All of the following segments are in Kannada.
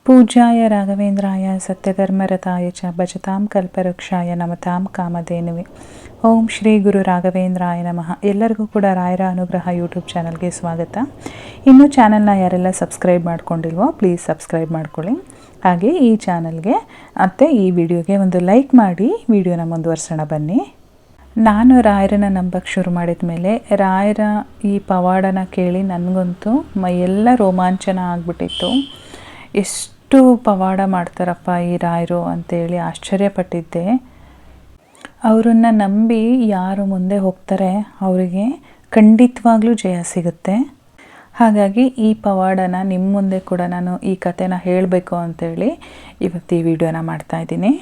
पूज्याय राघवेंद्राय सत्यधर्मरताय च भजतां कल्पवृक्षाय नमतां कामधेनुवे। ಓಂ ಶ್ರೀ ಗುರು ರಾಘವೇಂದ್ರಾಯ ನಮಃ. ಎಲ್ಲರಿಗೂ ಕೂಡ ರಾಯರ ಅನುಗ್ರಹ ಯೂಟ್ಯೂಬ್ ಚಾನಲ್ಗೆ ಸ್ವಾಗತ. ಇನ್ನೂ ಚಾನಲ್ನ ಯಾರೆಲ್ಲ ಸಬ್ಸ್ಕ್ರೈಬ್ ಮಾಡ್ಕೊಂಡಿಲ್ವೋ ಪ್ಲೀಸ್ ಸಬ್ಸ್ಕ್ರೈಬ್ ಮಾಡ್ಕೊಳ್ಳಿ. ಹಾಗೆ ಈ ಚಾನಲ್ಗೆ ಮತ್ತು ಈ ವಿಡಿಯೋಗೆ ಒಂದು ಲೈಕ್ ಮಾಡಿ ವಿಡಿಯೋನ ಮುಂದುವರ್ಸೋಣ ಬನ್ನಿ. ನಾನು ರಾಯರನ್ನ ನಂಬಕ್ಕೆ ಶುರು ಮಾಡಿದ ಮೇಲೆ ರಾಯರ ಈ ಪವಾಡನ ಕೇಳಿ ನನಗಂತೂ ಮೈಯೆಲ್ಲ ರೋಮಾಂಚನ ಆಗಿಬಿಟ್ಟಿತ್ತು. ಎಷ್ಟು ಪವಾಡ ಮಾಡ್ತಾರಪ್ಪ ಈ ರಾಯರು ಅಂತೇಳಿ ಆಶ್ಚರ್ಯಪಟ್ಟಿದ್ದೆ. ಅವರನ್ನು ನಂಬಿ ಯಾರು ಮುಂದೆ ಹೋಗ್ತಾರೆ ಅವರಿಗೆ ಖಂಡಿತವಾಗ್ಲೂ ಜಯ ಸಿಗುತ್ತೆ. ಹಾಗಾಗಿ ಈ ಪವಾಡನ ನಿಮ್ಮ ಮುಂದೆ ಕೂಡ ನಾನು ಈ ಕಥೆನ ಹೇಳಬೇಕು ಅಂತೇಳಿ ಇವತ್ತು ಈ ವಿಡಿಯೋನ ಮಾಡ್ತಾಯಿದ್ದೀನಿ.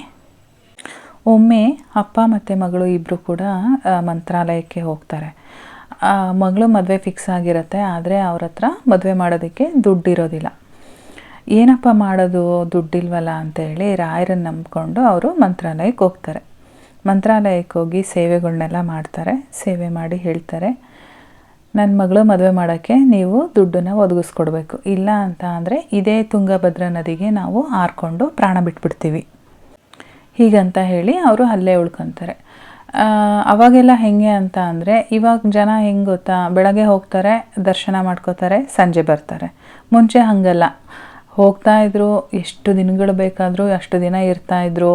ಒಮ್ಮೆ ಅಪ್ಪ ಮತ್ತು ಮಗಳು ಇಬ್ಬರು ಕೂಡ ಮಂತ್ರಾಲಯಕ್ಕೆ ಹೋಗ್ತಾರೆ. ಮಗಳು ಮದುವೆ ಫಿಕ್ಸ್ ಆಗಿರುತ್ತೆ, ಆದರೆ ಅವ್ರ ಹತ್ರ ಮದುವೆ ಮಾಡೋದಕ್ಕೆ ದುಡ್ಡಿರೋದಿಲ್ಲ. ಏನಪ್ಪ ಮಾಡೋದು, ದುಡ್ಡಿಲ್ವಲ್ಲ ಅಂತೇಳಿ ರಾಯರನ್ನು ನಂಬಿಕೊಂಡು ಅವರು ಮಂತ್ರಾಲಯಕ್ಕೆ ಹೋಗ್ತಾರೆ. ಮಂತ್ರಾಲಯಕ್ಕೆ ಹೋಗಿ ಸೇವೆಗಳನ್ನೆಲ್ಲ ಮಾಡ್ತಾರೆ. ಸೇವೆ ಮಾಡಿ ಹೇಳ್ತಾರೆ, ನನ್ನ ಮಗಳು ಮದುವೆ ಮಾಡೋಕ್ಕೆ ನೀವು ದುಡ್ಡನ್ನು ಒದಗಿಸ್ಕೊಡ್ಬೇಕು, ಇಲ್ಲ ಅಂತ ಅಂದರೆ ಇದೇ ತುಂಗಭದ್ರಾ ನದಿಗೆ ನಾವು ಹಾರ್ಕೊಂಡು ಪ್ರಾಣ ಬಿಟ್ಬಿಡ್ತೀವಿ ಹೀಗಂತ ಹೇಳಿ ಅವರು ಅಲ್ಲೇ ಉಳ್ಕೊತಾರೆ. ಅವಾಗೆಲ್ಲ ಹೆಂಗೆ ಅಂತ ಅಂದರೆ ಇವಾಗ ಜನ ಹೆಂಗೆ ಗೊತ್ತಾ, ಬೆಳಗ್ಗೆ ಹೋಗ್ತಾರೆ, ದರ್ಶನ ಮಾಡ್ಕೋತಾರೆ, ಸಂಜೆ ಬರ್ತಾರೆ. ಮುಂಚೆ ಹಾಗಲ್ಲ, ಹೋಗ್ತಾಯಿದ್ರು, ಎಷ್ಟು ದಿನಗಳು ಬೇಕಾದರೂ ಅಷ್ಟು ದಿನ ಇರ್ತಾಯಿದ್ರು.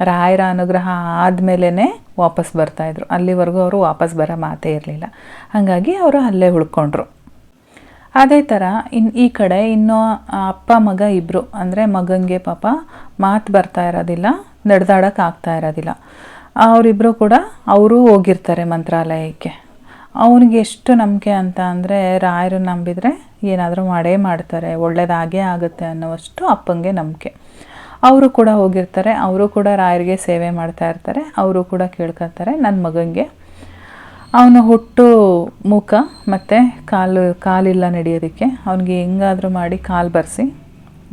ರಾಯರ ಅನುಗ್ರಹ ಆದಮೇಲೆ ವಾಪಸ್ ಬರ್ತಾಯಿದ್ರು. ಅಲ್ಲಿವರೆಗೂ ಅವರು ವಾಪಸ್ ಬರೋ ಮಾತೇ ಇರಲಿಲ್ಲ. ಹಾಗಾಗಿ ಅವರು ಅಲ್ಲೇ ಉಳ್ಕೊಂಡ್ರು. ಅದೇ ಥರ ಈ ಕಡೆ ಇನ್ನೂ ಅಪ್ಪ ಮಗ ಇಬ್ಬರು, ಅಂದರೆ ಮಗನಿಗೆ ಪಾಪ ಮಾತು ಬರ್ತಾ ಇರೋದಿಲ್ಲ, ನಡೆದಾಡೋಕ್ಕೆ ಆಗ್ತಾ ಇರೋದಿಲ್ಲ. ಅವರಿಬ್ಬರು ಕೂಡ ಅವರು ಹೋಗಿರ್ತಾರೆ ಮಂತ್ರಾಲಯಕ್ಕೆ. ಅವನಿಗೆ ಎಷ್ಟು ನಂಬಿಕೆ ಅಂತ ಅಂದರೆ ರಾಯರು ನಂಬಿದರೆ ಏನಾದರೂ ಮಾಡೇ ಮಾಡ್ತಾರೆ, ಒಳ್ಳೆಯದಾಗೇ ಆಗುತ್ತೆ ಅನ್ನೋವಷ್ಟು ಅಪ್ಪಂಗೆ ನಂಬಿಕೆ. ಅವರು ಕೂಡ ಹೋಗಿರ್ತಾರೆ. ಅವರು ಕೂಡ ರಾಯರಿಗೆ ಸೇವೆ ಮಾಡ್ತಾ ಇರ್ತಾರೆ. ಅವರು ಕೂಡ ಕೇಳ್ಕೊತಾರೆ, ನನ್ನ ಮಗನಿಗೆ ಅವನು ಹುಟ್ಟು ಮೂಕ ಮತ್ತು ಕಾಲಿಲ್ಲ ನಡೆಯೋದಕ್ಕೆ, ಅವನಿಗೆ ಹೆಂಗಾದರೂ ಮಾಡಿ ಕಾಲು ಬರೆಸಿ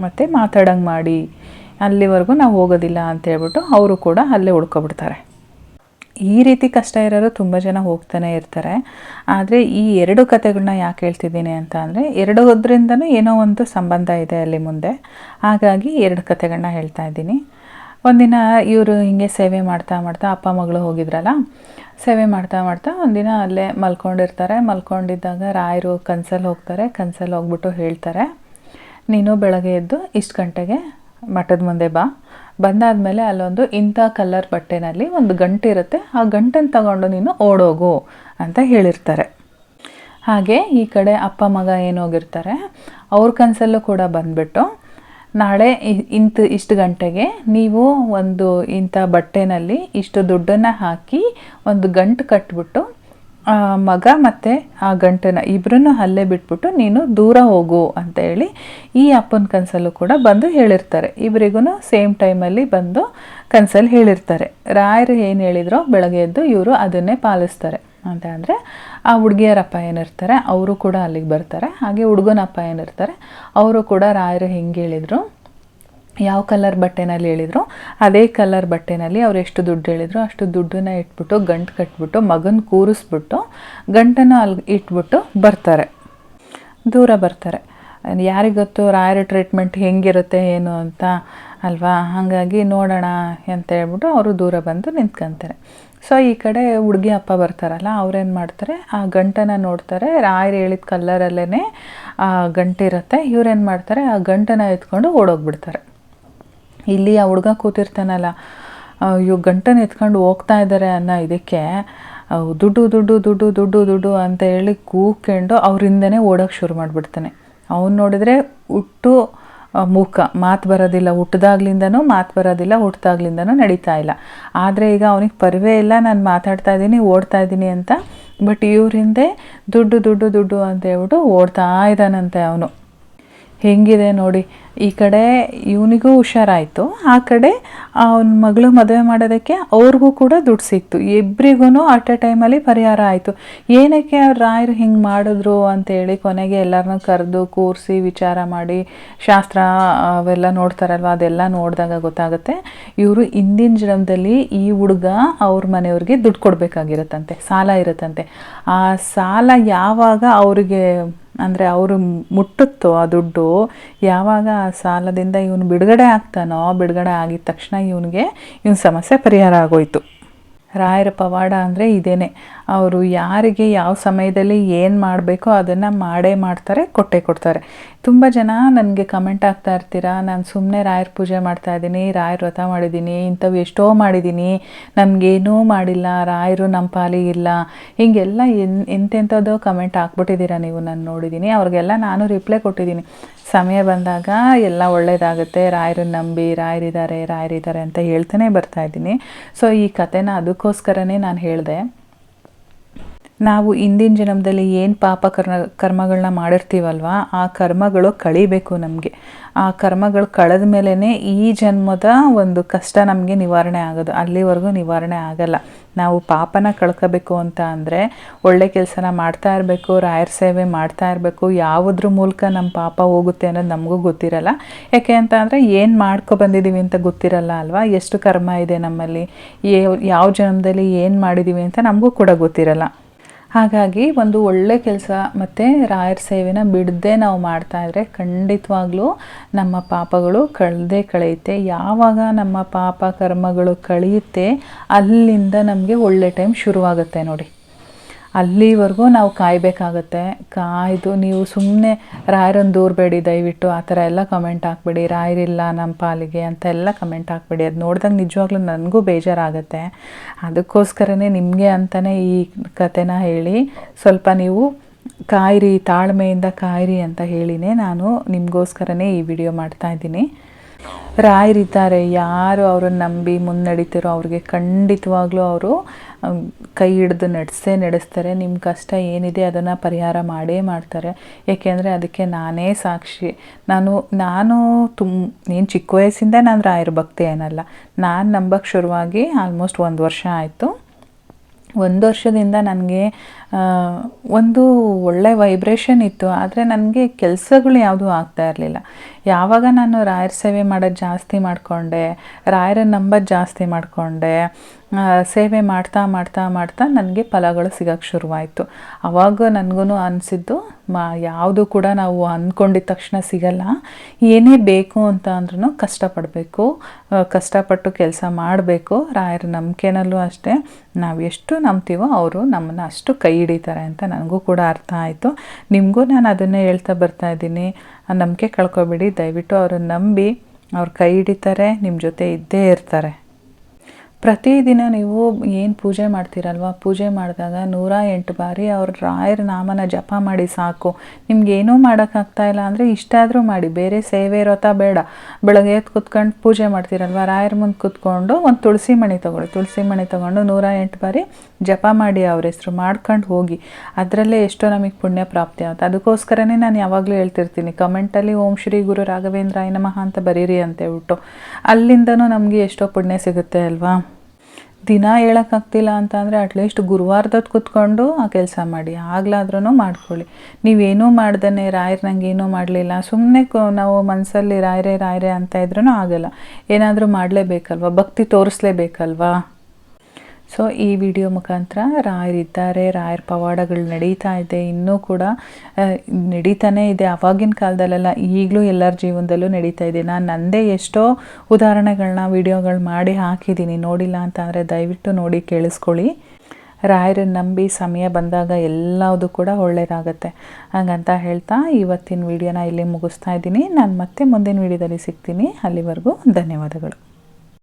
ಮತ್ತು ಮಾತಾಡೋಂಗೆ ಮಾಡಿ, ಅಲ್ಲಿವರೆಗೂ ನಾವು ಹೋಗೋದಿಲ್ಲ ಅಂತೇಳ್ಬಿಟ್ಟು ಅವರು ಕೂಡ ಅಲ್ಲೇ ಉಳ್ಕೊಬಿಡ್ತಾರೆ. ಈ ರೀತಿ ಕಷ್ಟ ಇರೋರು ತುಂಬ ಜನ ಹೋಗ್ತಾನೆ ಇರ್ತಾರೆ. ಆದರೆ ಈ ಎರಡು ಕಥೆಗಳನ್ನ ಯಾಕೆ ಹೇಳ್ತಿದ್ದೀನಿ ಅಂತ ಅಂದರೆ ಎರಡೋದ್ರಿಂದನೂ ಏನೋ ಒಂದು ಸಂಬಂಧ ಇದೆ ಅಲ್ಲಿ ಮುಂದೆ. ಹಾಗಾಗಿ ಎರಡು ಕಥೆಗಳನ್ನ ಹೇಳ್ತಾ ಇದ್ದೀನಿ. ಒಂದಿನ ಇವರು ಹಿಂಗೆ ಸೇವೆ ಮಾಡ್ತಾ ಮಾಡ್ತಾ ಅಪ್ಪ ಮಗಳು ಹೋಗಿದ್ರಲ್ಲ, ಸೇವೆ ಮಾಡ್ತಾ ಮಾಡ್ತಾ ಒಂದಿನ ಅಲ್ಲೇ ಮಲ್ಕೊಂಡಿರ್ತಾರೆ. ಮಲ್ಕೊಂಡಿದ್ದಾಗ ರಾಯರು ಕನಸಲ್ಲಿ ಹೋಗ್ತಾರೆ. ಕನಸಲ್ಲಿ ಹೋಗ್ಬಿಟ್ಟು ಹೇಳ್ತಾರೆ, ನೀನು ಬೆಳಗ್ಗೆ ಎದ್ದು ಇಷ್ಟು ಗಂಟೆಗೆ ಮಠದ ಮುಂದೆ ಬಾ, ಬಂದಾದಮೇಲೆ ಅಲ್ಲೊಂದು ಇಂಥ ಕಲರ್ ಬಟ್ಟೆನಲ್ಲಿ ಒಂದು ಗಂಟಿರುತ್ತೆ, ಆ ಗಂಟನ್ನು ತಗೊಂಡು ನೀನು ಓಡೋಗು ಅಂತ ಹೇಳಿರ್ತಾರೆ. ಹಾಗೆ ಈ ಕಡೆ ಅಪ್ಪ ಮಗ ಏನೋಗಿರ್ತಾರೆ, ಅವ್ರ ಕನಸಲ್ಲೂ ಕೂಡ ಬಂದುಬಿಟ್ಟು ನಾಳೆ ಇಷ್ಟು ಗಂಟೆಗೆ ನೀವು ಒಂದು ಇಂಥ ಬಟ್ಟೆನಲ್ಲಿ ಇಷ್ಟು ದುಡ್ಡನ್ನು ಹಾಕಿ ಒಂದು ಗಂಟು ಕಟ್ಬಿಟ್ಟು ಮಗ ಮತ್ತು ಆ ಗಂಟನ್ನು ಇಬ್ಬರನ್ನು ಅಲ್ಲೇ ಬಿಟ್ಬಿಟ್ಟು ನೀನು ದೂರ ಹೋಗು ಅಂತ ಹೇಳಿ ಈ ಅಪ್ಪನ ಕನಸಲ್ಲೂ ಕೂಡ ಬಂದು ಹೇಳಿರ್ತಾರೆ. ಇಬ್ಬರಿಗೂ ಸೇಮ್ ಟೈಮಲ್ಲಿ ಬಂದು ಕನಸಲ್ಲಿ ಹೇಳಿರ್ತಾರೆ. ರಾಯರು ಏನು ಹೇಳಿದ್ರೋ ಬೆಳಗ್ಗೆ ಎದ್ದು ಇವರು ಅದನ್ನೇ ಪಾಲಿಸ್ತಾರೆ. ಅಂತ ಅಂದರೆ ಆ ಹುಡುಗಿಯರಪ್ಪ ಏನಿರ್ತಾರೆ ಅವರು ಕೂಡ ಅಲ್ಲಿಗೆ ಬರ್ತಾರೆ. ಹಾಗೆ ಹುಡುಗನಪ್ಪ ಏನಿರ್ತಾರೆ ಅವರು ಕೂಡ ರಾಯರು ಹೆಂಗೆ ಹೇಳಿದರು, ಯಾವ ಕಲರ್ ಬಟ್ಟೆನಲ್ಲಿ ಹೇಳಿದ್ರು ಅದೇ ಕಲರ್ ಬಟ್ಟೆನಲ್ಲಿ ಅವ್ರು ಎಷ್ಟು ದುಡ್ಡು ಹೇಳಿದ್ರು ಅಷ್ಟು ದುಡ್ಡನ್ನ ಇಟ್ಬಿಟ್ಟು ಗಂಟು ಕಟ್ಬಿಟ್ಟು ಮಗನ ಕೂರಿಸ್ಬಿಟ್ಟು ಗಂಟನ್ನು ಅಲ್ಲಿ ಇಟ್ಬಿಟ್ಟು ಬರ್ತಾರೆ, ದೂರ ಬರ್ತಾರೆ. ಯಾರಿಗೊತ್ತು ರಾಯರ ಟ್ರೀಟ್ಮೆಂಟ್ ಹೆಂಗಿರುತ್ತೆ ಏನು ಅಂತ ಅಲ್ವಾ. ಹಾಗಾಗಿ ನೋಡೋಣ ಅಂತ ಹೇಳ್ಬಿಟ್ಟು ಅವರು ದೂರ ಬಂದು ನಿಂತ್ಕೊಂತಾರೆ. ಸೊ ಈ ಕಡೆ ಹುಡುಗಿ ಅಪ್ಪ ಬರ್ತಾರಲ್ಲ, ಅವ್ರೇನು ಮಾಡ್ತಾರೆ, ಆ ಗಂಟನ್ನು ನೋಡ್ತಾರೆ. ರಾಯರು ಹೇಳಿದ ಕಲ್ಲರಲ್ಲೇ ಆ ಗಂಟಿರುತ್ತೆ. ಇವ್ರೇನು ಮಾಡ್ತಾರೆ, ಆ ಗಂಟನ್ನು ಎತ್ಕೊಂಡು ಓಡೋಗ್ಬಿಡ್ತಾರೆ. ಇಲ್ಲಿ ಆ ಹುಡುಗ ಕೂತಿರ್ತಾನಲ್ಲ, ಇವು ಗಂಟನ್ನು ಎತ್ಕೊಂಡು ಹೋಗ್ತಾ ಇದ್ದಾರೆ ಅನ್ನೋ ಇದಕ್ಕೆ ದುಡ್ಡು ದುಡ್ಡು ದುಡ್ಡು ದುಡ್ಡು ದುಡ್ಡು ಅಂತ ಹೇಳಿ ಕೂಕೊಂಡು ಅವರಿಂದನೇ ಓಡೋಕ್ಕೆ ಶುರು ಮಾಡಿಬಿಡ್ತಾನೆ. ಅವ್ನು ನೋಡಿದರೆ ಹುಟ್ಟು ಮೂಕ, ಮಾತು ಬರೋದಿಲ್ಲ, ಹುಟ್ಟಿದಾಗ್ಲಿಂದನೂ ಮಾತು ಬರೋದಿಲ್ಲ, ಹುಟ್ಟಿದಾಗ್ಲಿಂದನೂ ನಡೀತಾ ಇಲ್ಲ. ಆದರೆ ಈಗ ಅವನಿಗೆ ಪರಿವೇ ಇಲ್ಲ, ನಾನು ಮಾತಾಡ್ತಾ ಇದ್ದೀನಿ, ಓಡ್ತಾ ಇದ್ದೀನಿ ಅಂತ. ಬಟ್ ಇವ್ರ ಹಿಂದೆ ದುಡ್ಡು ದುಡ್ಡು ದುಡ್ಡು ಅಂತ ಹೇಳ್ಬಿಟ್ಟು ಓಡ್ತಾ ಇದ್ದಾನಂತೆ ಅವನು. ಹೆಂಗಿದೆ ನೋಡಿ, ಈ ಕಡೆ ಇವನಿಗೂ ಹುಷಾರಾಯಿತು, ಆ ಕಡೆ ಅವನ ಮಗಳು ಮದುವೆ ಮಾಡೋದಕ್ಕೆ ಅವ್ರಿಗೂ ಕೂಡ ದುಡ್ಡು ಸಿಕ್ತು. ಇಬ್ಬರಿಗೂ ಅಟ್ ಎ ಟೈಮಲ್ಲಿ ಪರಿಹಾರ ಆಯಿತು. ಏನಕ್ಕೆ ಅವ್ರು ರಾಯರು ಹಿಂಗೆ ಮಾಡಿದ್ರು ಅಂತೇಳಿ ಕೊನೆಗೆ ಎಲ್ಲರನ್ನೂ ಕರೆದು ಕೂರಿಸಿ ವಿಚಾರ ಮಾಡಿ ಶಾಸ್ತ್ರ ಅವೆಲ್ಲ ನೋಡ್ತಾರಲ್ವ, ಅದೆಲ್ಲ ನೋಡಿದಾಗ ಗೊತ್ತಾಗುತ್ತೆ ಇವರು ಹಿಂದಿನ ಜನ್ಮದಲ್ಲಿ ಈ ಹುಡುಗ ಅವ್ರ ಮನೆಯವ್ರಿಗೆ ದುಡ್ಡು ಕೊಡಬೇಕಾಗಿರುತ್ತಂತೆ, ಸಾಲ ಇರುತ್ತಂತೆ. ಆ ಸಾಲ ಯಾವಾಗ ಅವರಿಗೆ ಅಂದರೆ ಅವರು ಮುಟ್ಟುತ್ತೋ ಆ ದುಡ್ಡು, ಯಾವಾಗ ಆ ಸಾಲದಿಂದ ಇವನು ಬಿಡುಗಡೆ ಆಗ್ತಾನೋ, ಬಿಡುಗಡೆ ಆಗಿದ ತಕ್ಷಣ ಇವನ ಸಮಸ್ಯೆ ಪರಿಹಾರ ಆಗೋಯ್ತು. ರಾಯರ ಪವಾಡ ಅಂದರೆ ಇದೇನೆ. ಅವರು ಯಾರಿಗೆ ಯಾವ ಸಮಯದಲ್ಲಿ ಏನು ಮಾಡಬೇಕೋ ಅದನ್ನು ಮಾಡೇ ಮಾಡ್ತಾರೆ, ಕೊಟ್ಟೇ ಕೊಡ್ತಾರೆ. ತುಂಬ ಜನ ನನಗೆ ಕಮೆಂಟ್ ಆಗ್ತಾ ಇರ್ತೀರಾ, ನಾನು ಸುಮ್ಮನೆ ರಾಯರ ಪೂಜೆ ಮಾಡ್ತಾಯಿದ್ದೀನಿ, ರಾಯರ ವ್ರತ ಮಾಡಿದ್ದೀನಿ, ಇಂಥವು ಎಷ್ಟೋ ಮಾಡಿದ್ದೀನಿ, ನನಗೇನೂ ಮಾಡಿಲ್ಲ, ರಾಯರು ನಮ್ಮ ಪಾಲಿಗಿಲ್ಲ, ಹೀಗೆಲ್ಲ ಎಂತೆಂಥದ್ದೋ ಕಮೆಂಟ್ ಹಾಕ್ಬಿಟ್ಟಿದ್ದೀರಾ ನೀವು. ನಾನು ನೋಡಿದ್ದೀನಿ, ಅವ್ರಿಗೆಲ್ಲ ನಾನು ರಿಪ್ಲೈ ಕೊಟ್ಟಿದ್ದೀನಿ. ಸಮಯ ಬಂದಾಗ ಎಲ್ಲ ಒಳ್ಳೆಯದಾಗುತ್ತೆ, ರಾಯರನ್ನ ನಂಬಿ, ರಾಯರಿದ್ದಾರೆ ಅಂತ ಹೇಳ್ತಾನೆ ಬರ್ತಾಯಿದ್ದೀನಿ. ಸೊ ಈ ಕಥೆನ ಅದಕ್ಕೋಸ್ಕರನೇ ನಾನು ಹೇಳಿದೆ. ನಾವು ಹಿಂದಿನ ಜನ್ಮದಲ್ಲಿ ಏನು ಕರ್ಮಗಳನ್ನ ಮಾಡಿರ್ತೀವಲ್ವ, ಆ ಕರ್ಮಗಳು ಕಳಿಬೇಕು ನಮಗೆ. ಆ ಕರ್ಮಗಳು ಕಳೆದ ಮೇಲೇ ಈ ಜನ್ಮದ ಒಂದು ಕಷ್ಟ ನಮಗೆ ನಿವಾರಣೆ ಆಗೋದು, ಅಲ್ಲಿವರೆಗೂ ನಿವಾರಣೆ ಆಗಲ್ಲ. ನಾವು ಪಾಪನ ಕಳ್ಕೋಬೇಕು ಅಂತ ಅಂದರೆ ಒಳ್ಳೆ ಕೆಲಸನ ಮಾಡ್ತಾ ಇರಬೇಕು, ರಾಯರ ಸೇವೆ ಮಾಡ್ತಾ ಇರಬೇಕು. ಯಾವುದ್ರ ಮೂಲಕ ನಮ್ಮ ಪಾಪ ಹೋಗುತ್ತೆ ಅನ್ನೋದು ನಮಗೂ ಗೊತ್ತಿರಲ್ಲ. ಯಾಕೆ ಅಂತ ಅಂದರೆ ಏನು ಬಂದಿದ್ದೀವಿ ಅಂತ ಗೊತ್ತಿರಲ್ಲ ಅಲ್ವಾ. ಎಷ್ಟು ಕರ್ಮ ಇದೆ ನಮ್ಮಲ್ಲಿ, ಯಾವ ಜನ್ಮದಲ್ಲಿ ಏನು ಮಾಡಿದ್ದೀವಿ ಅಂತ ನಮಗೂ ಕೂಡ ಗೊತ್ತಿರಲ್ಲ. ಹಾಗಾಗಿ ಒಂದು ಒಳ್ಳೆ ಕೆಲಸ ಮತ್ತು ರಾಯರ ಸೇವೆನ ಬಿಡದೆ ನಾವು ಮಾಡ್ತಾಯಿದ್ರೆ ಖಂಡಿತವಾಗ್ಲೂ ನಮ್ಮ ಪಾಪಗಳು ಕಳೆಯುತ್ತೆ. ಯಾವಾಗ ನಮ್ಮ ಪಾಪ ಕರ್ಮಗಳು ಕಳೆಯುತ್ತೆ, ಅಲ್ಲಿಂದ ನಮಗೆ ಒಳ್ಳೆ ಟೈಮ್ ಶುರುವಾಗುತ್ತೆ ನೋಡಿ. ಅಲ್ಲಿವರೆಗೂ ನಾವು ಕಾಯಬೇಕಾಗತ್ತೆ. ಕಾಯ್ದು ನೀವು ಸುಮ್ಮನೆ ರಾಯರನ್ನು ದೂರಬೇಡಿ ದಯವಿಟ್ಟು, ಆ ಥರ ಎಲ್ಲ ಕಮೆಂಟ್ ಹಾಕ್ಬೇಡಿ, ರಾಯರಿಲ್ಲ ನಮ್ಮ ಪಾಲಿಗೆ ಅಂತ ಎಲ್ಲ ಕಮೆಂಟ್ ಹಾಕ್ಬೇಡಿ. ಅದು ನೋಡಿದಾಗ ನಿಜವಾಗ್ಲೂ ನನಗೂ ಬೇಜಾರಾಗುತ್ತೆ. ಅದಕ್ಕೋಸ್ಕರನೇ ನಿಮಗೆ ಅಂತಲೇ ಈ ಕಥೆನ ಹೇಳಿ, ಸ್ವಲ್ಪ ನೀವು ಕಾಯಿರಿ, ತಾಳ್ಮೆಯಿಂದ ಕಾಯಿರಿ ಅಂತ ಹೇಳಿನೇ ನಾನು ನಿಮಗೋಸ್ಕರನೇ ಈ ವಿಡಿಯೋ ಮಾಡ್ತಾಯಿದ್ದೀನಿ. ರಾಯರಿದ್ದಾರೆ, ಯಾರು ಅವ್ರನ್ನ ನಂಬಿ ಮುನ್ನಡೀತಿರೋ ಅವ್ರಿಗೆ ಖಂಡಿತವಾಗ್ಲೂ ಅವರು ಕೈ ಹಿಡಿದು ನಡೆಸ್ತಾರೆ. ನಿಮ್ಮ ಕಷ್ಟ ಏನಿದೆ ಅದನ್ನು ಪರಿಹಾರ ಮಾಡೇ ಮಾಡ್ತಾರೆ. ಏಕೆಂದರೆ ಅದಕ್ಕೆ ನಾನೇ ಸಾಕ್ಷಿ. ನಾನು ಏನು ಚಿಕ್ಕ ವಯಸ್ಸಿಂದ ನಾನು ರಾಯರ ಭಕ್ತಿ ಏನಲ್ಲ. ನಾನು ನಂಬಕ್ಕೆ ಶುರುವಾಗಿ ಆಲ್ಮೋಸ್ಟ್ 1 ವರ್ಷ ಆಯಿತು. 1 ವರ್ಷದಿಂದ ನನಗೆ ಒಂದು ಒಳ್ಳೆ ವೈಬ್ರೇಷನ್ ಇತ್ತು, ಆದರೆ ನನಗೆ ಕೆಲಸಗಳು ಯಾವುದೂ ಆಗ್ತಾ ಇರಲಿಲ್ಲ. ಯಾವಾಗ ನಾನು ರಾಯರ ಸೇವೆ ಮಾಡೋದು ಜಾಸ್ತಿ ಮಾಡಿಕೊಂಡೆ, ರಾಯರನ್ನು ನಂಬೋದು ಜಾಸ್ತಿ ಮಾಡಿಕೊಂಡೆ, ಸೇವೆ ಮಾಡ್ತಾ ಮಾಡ್ತಾ ಮಾಡ್ತಾ ನನಗೆ ಫಲಗಳು ಸಿಗೋಕ್ಕೆ ಶುರುವಾಯಿತು. ಆವಾಗ ನನಗೂ ಅನಿಸಿದ್ದು, ಯಾವುದು ಕೂಡ ನಾವು ಅಂದ್ಕೊಂಡಿದ್ದ ತಕ್ಷಣ ಸಿಗಲ್ಲ. ಏನೇ ಬೇಕು ಅಂತ ಅಂದ್ರೂ ಕಷ್ಟಪಟ್ಟು ಕೆಲಸ ಮಾಡಬೇಕು. ರಾಯರ ನಂಬಿಕೆನಲ್ಲೂ ಅಷ್ಟೇ, ನಾವು ಎಷ್ಟು ನಂಬ್ತೀವೋ ಅವರು ನಮ್ಮನ್ನು ಅಷ್ಟು ಕೈ ಹಿಡಿತಾರೆ ಅಂತ ನನಗೂ ಕೂಡ ಅರ್ಥ ಆಯಿತು. ನಿಮಗೂ ನಾನು ಅದನ್ನೇ ಹೇಳ್ತಾ ಬರ್ತಾಯಿದ್ದೀನಿ. ಆ ನಂಬಿಕೆ ಕಳ್ಕೊಬೇಡಿ, ದಯವಿಟ್ಟು ಅವ್ರನ್ನ ನಂಬಿ, ಅವ್ರು ಕೈ ಹಿಡಿತಾರೆ, ನಿಮ್ಮ ಜೊತೆ ಇದ್ದೇ ಇರ್ತಾರೆ. ಪ್ರತಿದಿನ ನೀವು ಏನು ಪೂಜೆ ಮಾಡ್ತೀರಲ್ವ, ಪೂಜೆ ಮಾಡಿದಾಗ 108 ಬಾರಿ ಅವ್ರ ರಾಯರ ನಾಮನ ಜಪ ಮಾಡಿ ಸಾಕು. ನಿಮ್ಗೇನೂ ಮಾಡೋಕ್ಕಾಗ್ತಾಯಿಲ್ಲ ಅಂದರೆ ಇಷ್ಟಾದರೂ ಮಾಡಿ, ಬೇರೆ ಸೇವೆ ವ್ರತ ಬೇಡ. ಬೆಳಗ್ಗೆ ಎದ್ದು ಕೂತ್ಕೊಂಡು ಪೂಜೆ ಮಾಡ್ತೀರಲ್ವ, ರಾಯರ ಮುಂದೆ ಕೂತ್ಕೊಂಡು ಒಂದು ತುಳಸಿ ಮಣಿ ತೊಗೊಂಡು 108 ಬಾರಿ ಜಪ ಮಾಡಿ, ಅವ್ರ ಹೆಸರು ಮಾಡ್ಕೊಂಡು ಹೋಗಿ. ಅದರಲ್ಲೇ ಎಷ್ಟೋ ನಮಗೆ ಪುಣ್ಯ ಪ್ರಾಪ್ತಿ ಆಗುತ್ತೆ. ಅದಕ್ಕೋಸ್ಕರನೇ ನಾನು ಯಾವಾಗಲೂ ಹೇಳ್ತಿರ್ತೀನಿ, ಕಮೆಂಟಲ್ಲಿ ಓಂ ಶ್ರೀ ಗುರು ರಾಘವೇಂದ್ರಾಯ ನಮಃ ಅಂತ ಬರೀರಿ ಅಂತ ಹೇಳ್ಬಿಟ್ಟು. ಅಲ್ಲಿಂದನೂ ನಮಗೆ ಎಷ್ಟೋ ಪುಣ್ಯ ಸಿಗುತ್ತೆ ಅಲ್ವಾ. ದಿನ ಹೇಳೋಕ್ಕಾಗ್ತಿಲ್ಲ ಅಂತ ಅಂದರೆ ಅಟ್ಲೀಸ್ಟ್ ಗುರುವಾರದತ್ತು ಕೂತ್ಕೊಂಡು ಆ ಕೆಲಸ ಮಾಡಿ, ಆಗ್ಲಾದ್ರೂ ಮಾಡ್ಕೊಳ್ಳಿ. ನೀವೇನೂ ಮಾಡ್ದೇ ರಾಯರು ನಂಗೆ ಏನೂ ಮಾಡಲಿಲ್ಲ, ಸುಮ್ಮನೆ ನಾವು ಮನಸ್ಸಲ್ಲಿ ರಾಯರೇ ಅಂತ ಇದ್ರೂ ಆಗಲ್ಲ. ಏನಾದರೂ ಮಾಡಲೇಬೇಕಲ್ವ, ಭಕ್ತಿ ತೋರಿಸ್ಲೇಬೇಕಲ್ವಾ. ಸೊ ಈ ವಿಡಿಯೋ ಮುಖಾಂತರ ರಾಯರಿದ್ದಾರೆ, ರಾಯರ ಪವಾಡಗಳು ನಡೀತಾ ಇದೆ, ಇನ್ನೂ ಕೂಡ ನಡೀತಾನೇ ಇದೆ. ಆವಾಗಿನ ಕಾಲದಲ್ಲೆಲ್ಲ ಈಗಲೂ ಎಲ್ಲರ ಜೀವನದಲ್ಲೂ ನಡೀತಾ ಇದೆ. ನಾನು ನನ್ನದೇ ಎಷ್ಟೋ ಉದಾಹರಣೆಗಳನ್ನ ವಿಡಿಯೋಗಳು ಮಾಡಿ ಹಾಕಿದ್ದೀನಿ, ನೋಡಿಲ್ಲ ಅಂತ ಅಂದರೆ ದಯವಿಟ್ಟು ನೋಡಿ ಕೇಳಿಸ್ಕೊಳ್ಳಿ. ರಾಯರನ್ನು ನಂಬಿ ಸಮಯ ಬಂದಾಗ ಎಲ್ಲದೂ ಕೂಡ ಒಳ್ಳೆಯದಾಗತ್ತೆ. ಹಾಗಂತ ಹೇಳ್ತಾ ಇವತ್ತಿನ ವಿಡಿಯೋನ ಇಲ್ಲಿ ಮುಗಿಸ್ತಾ ಇದ್ದೀನಿ. ನಾನು ಮತ್ತೆ ಮುಂದಿನ ವಿಡಿಯೋದಲ್ಲಿ ಸಿಗ್ತೀನಿ. ಅಲ್ಲಿವರೆಗೂ ಧನ್ಯವಾದಗಳು.